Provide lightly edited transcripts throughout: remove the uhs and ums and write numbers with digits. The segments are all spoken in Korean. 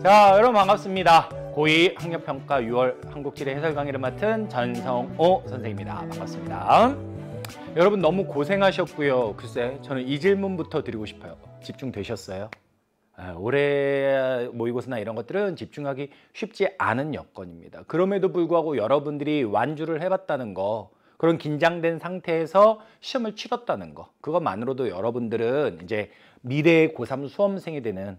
자, 여러분 반갑습니다. 고2 학력평가 6월 한국지리 해설 강의를 맡은 전성호 선생님입니다. 반갑습니다. 여러분 너무 고생하셨고요. 글쎄, 저는 이 질문부터 드리고 싶어요. 집중되셨어요? 올해 모의고사나 이런 것들은 집중하기 쉽지 않은 여건입니다. 그럼에도 불구하고 여러분들이 완주를 해봤다는 거, 그런 긴장된 상태에서 시험을 치렀다는 거, 그것만으로도 여러분들은 이제 미래의 고3 수험생이 되는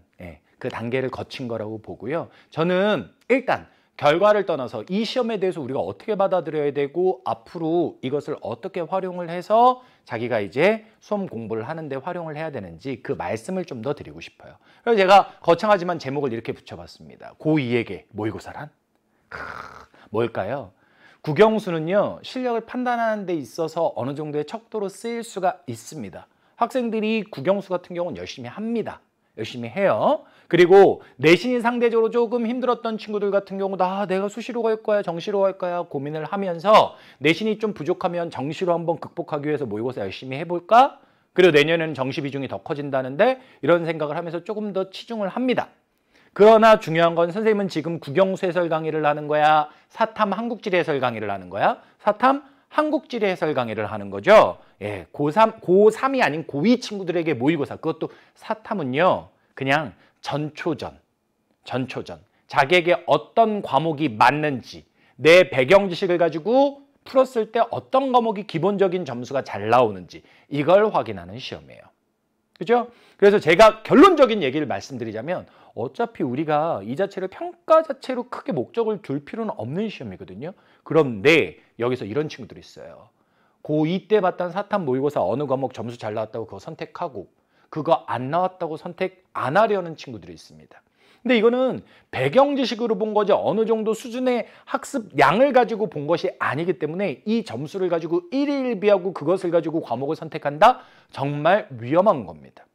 그 단계를 거친 거라고 보고요. 저는 일단 결과를 떠나서 이 시험에 대해서 우리가 어떻게 받아들여야 되고 앞으로 이것을 어떻게 활용을 해서 자기가 이제 수험 공부를 하는데 활용을 해야 되는지 그 말씀을 좀 더 드리고 싶어요. 그래서 제가 거창하지만 제목을 이렇게 붙여봤습니다. 고2에게 모의고사란? 뭘까요? 국영수는요, 실력을 판단하는 데 있어서 어느 정도의 척도로 쓰일 수가 있습니다. 학생들이 국영수 같은 경우는 열심히 합니다. 열심히 해요. 그리고 내신이 상대적으로 조금 힘들었던 친구들 같은 경우도 내가 수시로 갈 거야, 정시로 갈 거야 고민을 하면서 내신이 좀 부족하면 정시로 한번 극복하기 위해서 모의고사 열심히 해볼까? 그리고 내년에는 정시 비중이 더 커진다는데 이런 생각을 하면서 조금 더 치중을 합니다. 그러나 중요한 건 선생님은 지금 국영수 해설 강의를 하는 거야? 사탐 한국지리 해설 강의를 하는 거야? 사탐 한국지리 해설 강의를 하는 거죠. 예, 고3이 아닌 고2 친구들에게 모의고사, 그것도 사탐은요, 그냥 전초전. 자기에게 어떤 과목이 맞는지, 내 배경 지식을 가지고 풀었을 때 어떤 과목이 기본적인 점수가 잘 나오는지 이걸 확인하는 시험이에요. 그죠? 그래서 제가 결론적인 얘기를 말씀드리자면 어차피 우리가 이 자체를 평가 자체로 크게 목적을 둘 필요는 없는 시험이거든요. 그런데 여기서 이런 친구들이 있어요. 고2 때 봤던 사탐 모의고사 어느 과목 점수 잘 나왔다고 그거 선택하고 그거 안 나왔다고 선택 안 하려는 친구들이 있습니다. 근데 이거는 배경 지식으로 본 거지 어느 정도 수준의 학습 양을 가지고 본 것이 아니기 때문에 이 점수를 가지고 일일비하고 그것을 가지고 과목을 선택한다? 정말 위험한 겁니다.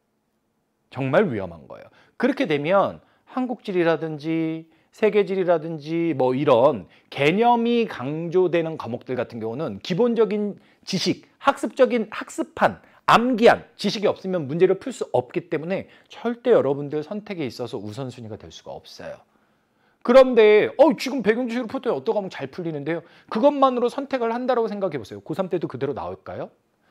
정말 위험한 거예요. 그렇게 되면 한국지리라든지 세계지리라든지 뭐 이런 개념이 강조되는 과목들 같은 경우는 기본적인 지식, 학습한 암기한 지식이 없으면 문제를 풀 수 없기 때문에 절대 여러분들 선택에 있어서 우선순위가 될 수가 없어요. 그런데 지금 배경지식으로 풀었더니 어떤 과목 잘 풀리는데요. 그것만으로 선택을 한다고 생각해 보세요. 고3 때도 그대로 나올까요?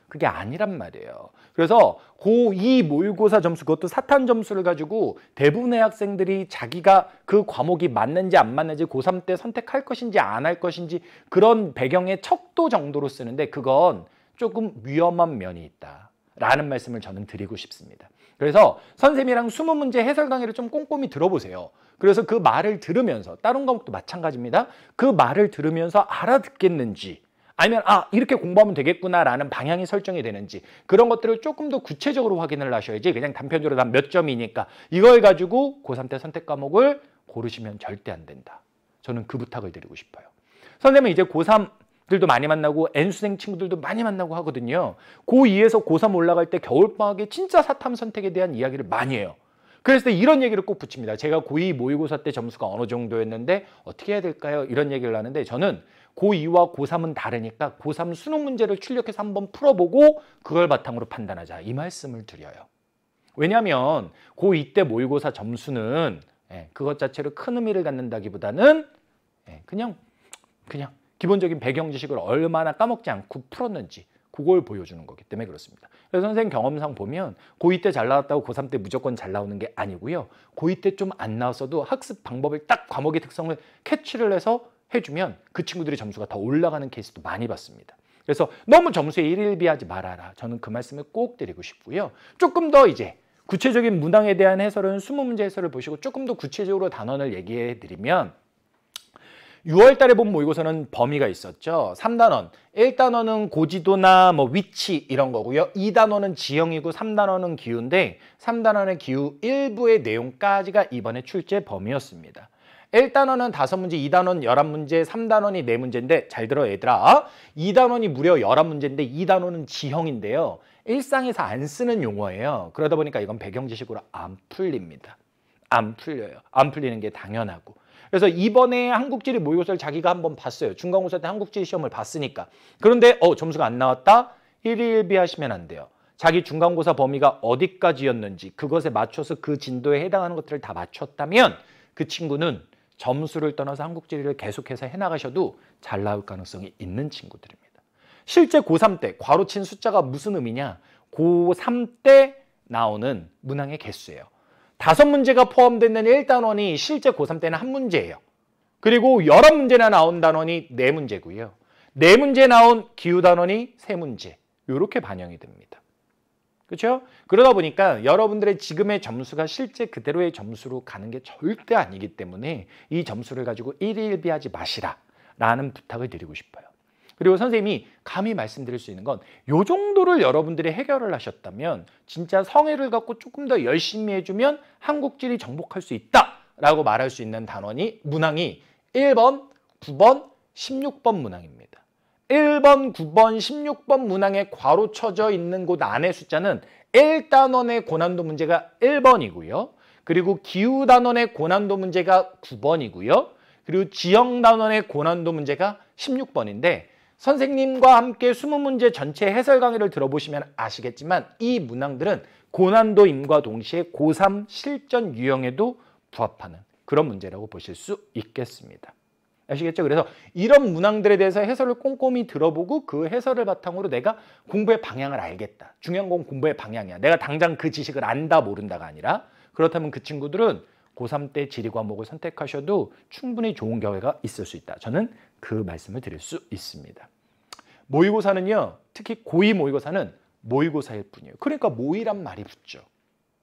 그게 아니란 말이에요. 그래서 고2 모의고사 점수, 그것도 사탐 점수를 가지고 대부분의 학생들이 자기가 그 과목이 맞는지 안 맞는지 고3 때 선택할 것인지 안 할 것인지 그런 배경의 척도 정도로 쓰는데 그건 조금 위험한 면이 있다라는 말씀을 저는 드리고 싶습니다. 그래서 선생님이랑 20문제 해설 강의를 좀 꼼꼼히 들어보세요. 그래서 그 말을 들으면서 다른 과목도 마찬가지입니다. 그 말을 들으면서 알아듣겠는지 아니면 이렇게 공부하면 되겠구나라는 방향이 설정이 되는지 그런 것들을 조금 더 구체적으로 확인을 하셔야지 그냥 단편적으로 난 몇 점이니까 이걸 가지고 고3 때 선택 과목을 고르시면 절대 안 된다. 저는 그 부탁을 드리고 싶어요. 선생님은 이제 고3들도 많이 만나고 N수생 친구들도 많이 만나고 하거든요. 고2에서 고3 올라갈 때 겨울방학에 진짜 사탐 선택에 대한 이야기를 많이 해요. 그래서 이런 얘기를 꼭 붙입니다. 제가 고2 모의고사 때 점수가 어느 정도였는데 어떻게 해야 될까요? 이런 얘기를 하는데 저는 고2와 고3은 다르니까 고3 수능 문제를 출력해서 한번 풀어보고 그걸 바탕으로 판단하자. 이 말씀을 드려요. 왜냐하면 고2 때 모의고사 점수는 그것 자체로 큰 의미를 갖는다기보다는 그냥 기본적인 배경 지식을 얼마나 까먹지 않고 풀었는지 그걸 보여주는 거기 때문에 그렇습니다. 그래서 선생님 경험상 보면 고2 때 잘 나왔다고 고3 때 무조건 잘 나오는 게 아니고요. 고2 때 좀 안 나왔어도 학습 방법을 딱 과목의 특성을 캐치를 해서 해주면 그 친구들의 점수가 더 올라가는 케이스도 많이 봤습니다. 그래서 너무 점수에 일일비하지 말아라. 저는 그 말씀을 꼭 드리고 싶고요. 조금 더 이제 구체적인 문항에 대한 해설은 20문제 해설을 보시고 조금 더 구체적으로 단원을 얘기해 드리면 6월 달에 본 모의고사는 범위가 있었죠. 3단원. 1단원은 고지도나 뭐 위치 이런 거고요. 2단원은 지형이고 3단원은 기후인데 3단원의 기후 일부의 내용까지가 이번에 출제 범위였습니다. 1단원은 5문제, 2단원 11문제, 3단원이 4문제인데 잘 들어 얘들아. 2단원이 무려 11문제인데 2단원은 지형인데요. 일상에서 안 쓰는 용어예요. 그러다 보니까 이건 배경 지식으로 안 풀립니다. 안 풀려요. 안 풀리는 게 당연하고. 그래서 이번에 한국지리 모의고사를 자기가 한번 봤어요. 중간고사 때 한국지리 시험을 봤으니까. 그런데 점수가 안 나왔다? 일일비하시면 안 돼요. 자기 중간고사 범위가 어디까지였는지 그것에 맞춰서 그 진도에 해당하는 것들을 다 맞췄다면 그 친구는 점수를 떠나서 한국지리를 계속해서 해나가셔도 잘 나올 가능성이 있는 친구들입니다. 실제 고3 때 괄호친 숫자가 무슨 의미냐? 고3 때 나오는 문항의 개수예요. 5문제가 포함되는 1단원이 실제 고3 때는 1문제예요. 그리고 11문제나 나온 단원이 4문제고요. 4문제 나온 기후단원이 3문제. 이렇게 반영이 됩니다. 그렇죠? 그러다 보니까 여러분들의 지금의 점수가 실제 그대로의 점수로 가는 게 절대 아니기 때문에 이 점수를 가지고 일희일비하지 마시라라는 부탁을 드리고 싶어요. 그리고 선생님이 감히 말씀드릴 수 있는 건 이 정도를 여러분들이 해결을 하셨다면 진짜 성의를 갖고 조금 더 열심히 해주면 한국지리 정복할 수 있다라고 말할 수 있는 단원이 문항이 1번, 9번, 16번 문항입니다. 1번, 9번, 16번 문항에 괄호 쳐져 있는 곳 안의 숫자는 1단원의 고난도 문제가 1번이고요. 그리고 기후단원의 고난도 문제가 9번이고요. 그리고 지형단원의 고난도 문제가 16번인데 선생님과 함께 20문제 전체 해설 강의를 들어보시면 아시겠지만 이 문항들은 고난도임과 동시에 고3 실전 유형에도 부합하는 그런 문제라고 보실 수 있겠습니다. 아시겠죠? 그래서 이런 문항들에 대해서 해설을 꼼꼼히 들어보고 그 해설을 바탕으로 내가 공부의 방향을 알겠다. 중요한 건 공부의 방향이야. 내가 당장 그 지식을 안다 모른다가 아니라 그렇다면 그 친구들은 고3 때 지리 과목을 선택하셔도 충분히 좋은 결과가 있을 수 있다. 저는 그 말씀을 드릴 수 있습니다. 모의고사는요. 특히 고2 모의고사는 모의고사일 뿐이에요. 그러니까 모의란 말이 붙죠.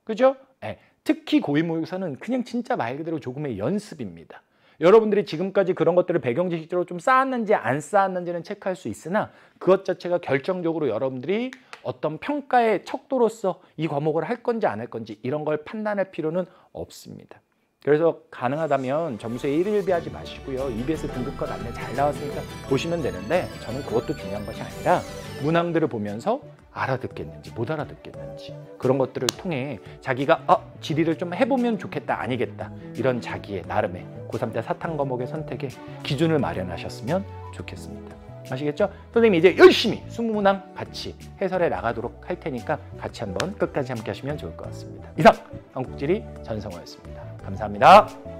그죠? 네. 특히 고2 모의고사는 그냥 진짜 말 그대로 조금의 연습입니다. 여러분들이 지금까지 그런 것들을 배경 지식적으로 좀 쌓았는지 안 쌓았는지는 체크할 수 있으나 그것 자체가 결정적으로 여러분들이 어떤 평가의 척도로서 이 과목을 할 건지 안 할 건지 이런 걸 판단할 필요는 없습니다. 그래서 가능하다면 점수에 일일비하지 마시고요. EBS 등급컷 안내 잘 나왔으니까 보시면 되는데 저는 그것도 중요한 것이 아니라 문항들을 보면서 알아듣겠는지 못 알아듣겠는지 그런 것들을 통해 자기가 지리를 좀 해보면 좋겠다 아니겠다 이런 자기의 나름의 고3 때 사탐 과목의 선택에 기준을 마련하셨으면 좋겠습니다. 아시겠죠? 선생님이 이제 열심히 20문항 같이 해설해 나가도록 할 테니까 같이 한번 끝까지 함께 하시면 좋을 것 같습니다. 이상 한국지리 전성호였습니다. 감사합니다.